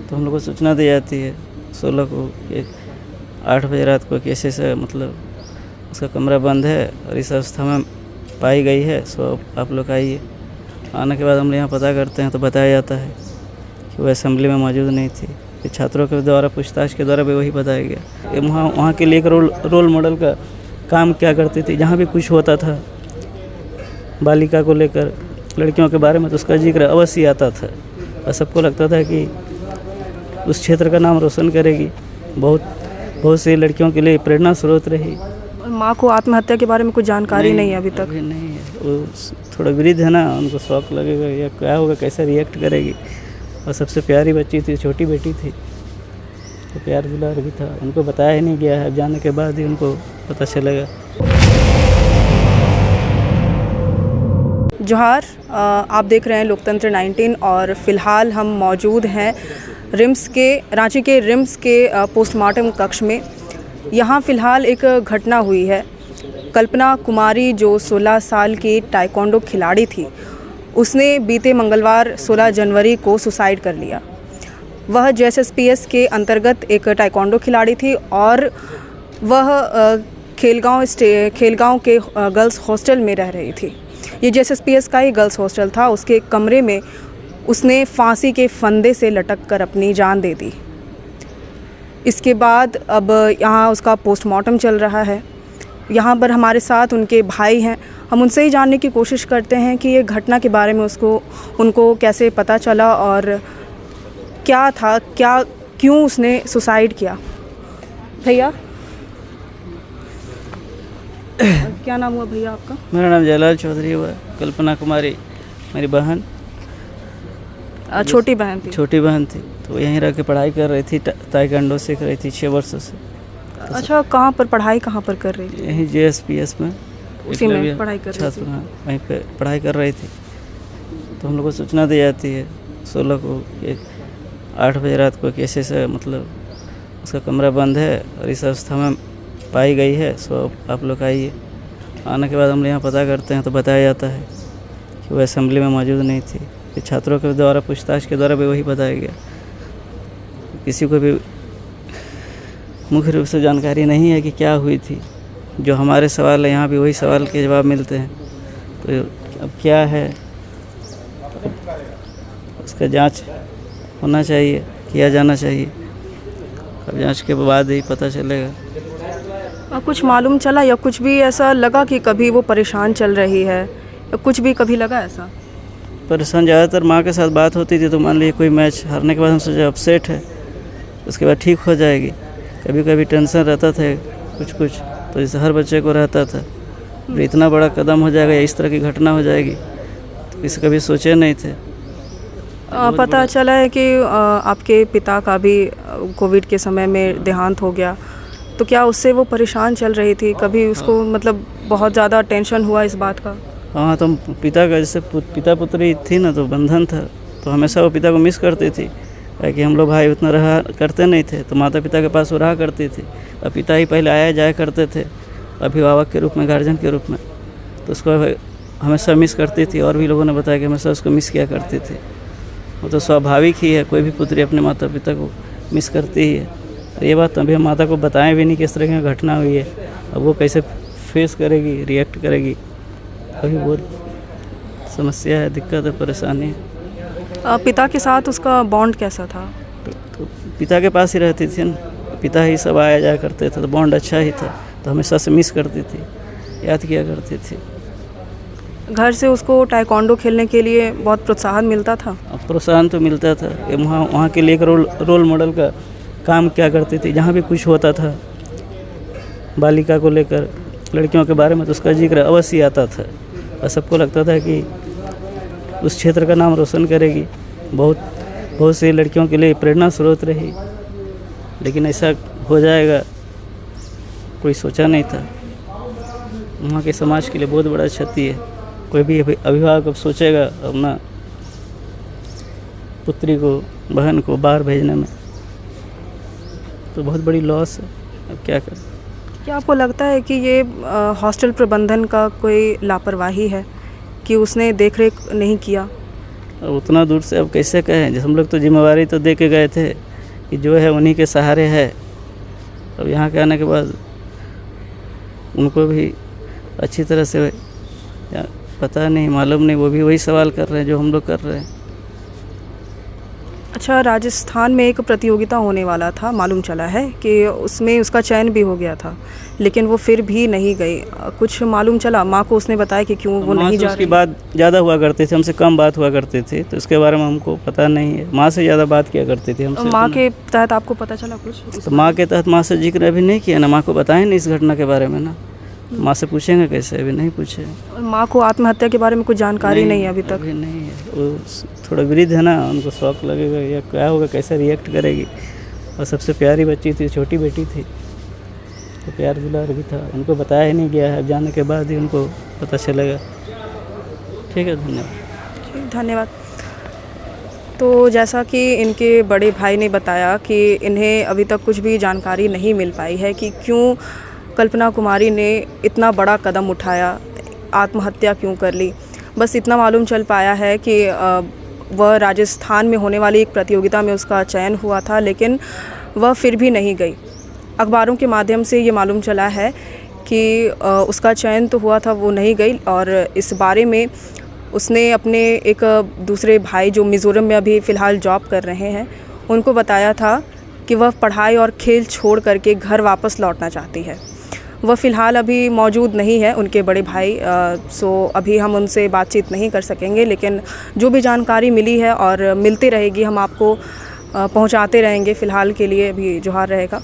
तो हम लोग को सूचना दी जाती है 16 को कि 8 बजे रात को कैसे से मतलब उसका कमरा बंद है और इस अवस्था में पाई गई है, सो आप लोग आइए। आने के बाद हम यहाँ पता करते हैं तो बताया जाता है कि वो असेंबली में मौजूद नहीं थी। फिर छात्रों के द्वारा पूछताछ के द्वारा भी वही बताया गया। ये वहाँ के लिए एक रोल मॉडल का काम क्या करती थी। जहाँ भी कुछ होता था बालिका को लेकर, लड़कियों के बारे में, तो उसका जिक्र अवश्य आता था और सबको लगता था कि उस क्षेत्र का नाम रोशन करेगी। बहुत सी लड़कियों के लिए प्रेरणा स्रोत रही। और माँ को आत्महत्या के बारे में कुछ जानकारी नहीं है अभी तक? नहीं है, वो थोड़ा वृद्ध है ना, उनको शौक लगेगा या क्या होगा, कैसे रिएक्ट करेगी। और सबसे प्यारी बच्ची थी, छोटी बेटी थी, तो प्यार दुलार भी था। उनको बताया ही नहीं गया है, अब जाने के बाद ही उनको पता चलेगा। जोहार, आप देख रहे हैं लोकतंत्र 19 और फ़िलहाल हम मौजूद हैं रांची के रिम्स के पोस्टमार्टम कक्ष में। यहाँ फ़िलहाल एक घटना हुई है। कल्पना कुमारी जो 16 साल की ताइक्वांडो खिलाड़ी थी, उसने बीते मंगलवार 16 जनवरी को सुसाइड कर लिया। वह JSSPS के अंतर्गत एक ताइक्वांडो खिलाड़ी थी और वह खेलगांव के गर्ल्स हॉस्टल में रह रही थी। ये JSSPS का ही गर्ल्स हॉस्टल था। उसके कमरे में उसने फांसी के फंदे से लटक कर अपनी जान दे दी। इसके बाद अब यहाँ उसका पोस्टमार्टम चल रहा है। यहाँ पर हमारे साथ उनके भाई हैं। हम उनसे ही जानने की कोशिश करते हैं कि ये घटना के बारे में उनको कैसे पता चला और क्या था, क्यों उसने सुसाइड किया। भैया, क्या नाम हुआ भैया आपका? मेरा नाम जयलाल चौधरी हुआ। कल्पना कुमारी मेरी बहन, छोटी बहन थी। छोटी बहन थी, तो यहीं रह के पढ़ाई कर रही थी। ताइक्वांडो सीख रही थी 6 वर्षों से। अच्छा, कहाँ पर पढ़ाई कर रही थी? यहीं JSPS में, उसी में पढ़ाई कर रही थी। वहीं पे पढ़ाई कर रही थी। तो हम लोग को सूचना दी जाती है 16 को कि 8 बजे रात को कैसे से मतलब उसका कमरा बंद है और इस अवस्था में पाई गई है, सो आप लोग आइए। आने के बाद हम यहाँ पता करते हैं तो बताया जाता है कि वो असेंबली में मौजूद नहीं थी। फिर छात्रों के द्वारा पूछताछ के द्वारा भी वही बताया गया। किसी को भी मुख्य रूप से जानकारी नहीं है कि क्या हुई थी। जो हमारे सवाल है, यहाँ भी वही सवाल के जवाब मिलते हैं। तो अब क्या है, उसका जांच होना चाहिए, किया जाना चाहिए। अब जांच के बाद ही पता चलेगा। कुछ मालूम चला या कुछ भी ऐसा लगा कि कभी वो परेशान चल रही है या कुछ भी कभी लगा ऐसा? परेशान ज़्यादातर माँ के साथ बात होती थी, तो मान लीजिए कोई मैच हारने के बाद हम सोचा अपसेट है, उसके बाद ठीक हो जाएगी। कभी कभी टेंशन रहता था कुछ, तो जैसे हर बच्चे को रहता था। इतना बड़ा कदम हो जाएगा या इस तरह की घटना हो जाएगी, तो इसे कभी सोचे नहीं थे। पता चला है कि आपके पिता का भी कोविड के समय में देहांत हो गया, तो क्या उससे वो परेशान चल रही थी? कभी उसको मतलब बहुत ज़्यादा टेंशन हुआ इस बात का? हाँ, तो पिता का जैसे पिता पुत्री थी ना, तो बंधन था, तो हमेशा वो पिता को मिस करती थी। कि हम लोग भाई उतना रहा करते नहीं थे, तो माता पिता के पास वो रहा करती थी। और पिता ही पहले आया जाया करते थे अभिभावक के रूप में, गार्जियन के रूप में, तो उसको हमेशा मिस करती थी। और भी लोगों ने बताया कि हमेशा उसको मिस किया करती थी। वो तो स्वाभाविक ही है, कोई भी पुत्री अपने माता पिता को मिस करती ही है। और ये बात अभी हम माता को बताएं भी नहीं कि इस तरह की घटना हुई है। अब वो कैसे फेस करेगी, रिएक्ट करेगी, अभी बहुत समस्या है, दिक्कत है, परेशानी है। पिता के साथ उसका बॉन्ड कैसा था? तो पिता के पास ही रहती थी ना, पिता ही सब आया जाया करते थे, तो बॉन्ड अच्छा ही था। तो हमेशा से मिस करती थी, याद किया करती थी। घर से उसको ताइक्वांडो खेलने के लिए बहुत प्रोत्साहन मिलता था? प्रोत्साहन तो मिलता था। वहाँ के लिए एक रोल मॉडल का काम क्या करती थी। जहाँ भी कुछ होता था बालिका को लेकर, लड़कियों के बारे में, तो उसका जिक्र अवश्य आता था और सबको लगता था कि उस क्षेत्र का नाम रोशन करेगी। बहुत सी लड़कियों के लिए प्रेरणा स्रोत रही। लेकिन ऐसा हो जाएगा कोई सोचा नहीं था। वहाँ के समाज के लिए बहुत बड़ा क्षति है। कोई भी अभिभावक अब सोचेगा अपना पुत्री को, बहन को बाहर भेजने में, तो बहुत बड़ी लॉस है। अब क्या करें? क्या आपको लगता है कि ये हॉस्टल प्रबंधन का कोई लापरवाही है कि उसने देखरेख नहीं किया? और उतना दूर से अब कैसे कहें, जैसे हम लोग तो जिम्मेवारी तो दे के गए थे कि जो है उन्हीं के सहारे है। अब यहाँ के आने के बाद उनको भी अच्छी तरह से पता नहीं, मालूम नहीं, वो भी वही सवाल कर रहे हैं जो हम लोग कर रहे हैं। अच्छा, राजस्थान में एक प्रतियोगिता होने वाला था, मालूम चला है कि उसमें उसका चयन भी हो गया था, लेकिन वो फिर भी नहीं गई। कुछ मालूम चला? माँ को उसने बताया कि क्यों वो नहीं जा रही? उसकी बात ज़्यादा हुआ करती थी, हमसे कम बात हुआ करती थी, तो इसके बारे में हमको पता नहीं है। माँ से ज़्यादा बात किया करती थी हमसे। माँ के तहत आपको पता चला कुछ? तो माँ के तहत माँ से जिक्र अभी नहीं किया ना, माँ को बताएं नहीं इस घटना के बारे में ना, माँ से पूछेंगे कैसे, अभी नहीं पूछे। माँ को आत्महत्या के बारे में कुछ जानकारी नहीं है अभी तक? अभी नहीं है, वो थोड़ा वृद्ध है ना, उनको शौक लगेगा या क्या होगा, कैसे रिएक्ट करेगी। और सबसे प्यारी बच्ची थी, छोटी बेटी थी, तो प्यार दुलार भी था, उनको बताया ही नहीं गया है। अब जाने के बाद ही उनको पता चलेगा। ठीक है, धन्यवाद। धन्यवाद। तो जैसा कि इनके बड़े भाई ने बताया कि इन्हें अभी तक कुछ भी जानकारी नहीं मिल पाई है कि क्यों कल्पना कुमारी ने इतना बड़ा कदम उठाया, आत्महत्या क्यों कर ली। बस इतना मालूम चल पाया है कि वह राजस्थान में होने वाली एक प्रतियोगिता में उसका चयन हुआ था, लेकिन वह फिर भी नहीं गई। अखबारों के माध्यम से ये मालूम चला है कि उसका चयन तो हुआ था, वो नहीं गई। और इस बारे में उसने अपने एक दूसरे भाई जो मिज़ोरम में अभी फ़िलहाल जॉब कर रहे हैं, उनको बताया था कि वह पढ़ाई और खेल छोड़ करके घर वापस लौटना चाहती है। वह फ़िलहाल अभी मौजूद नहीं है, उनके बड़े भाई, सो अभी हम उनसे बातचीत नहीं कर सकेंगे, लेकिन जो भी जानकारी मिली है और मिलती रहेगी हम आपको पहुंचाते रहेंगे। फ़िलहाल के लिए अभी जोहार रहेगा।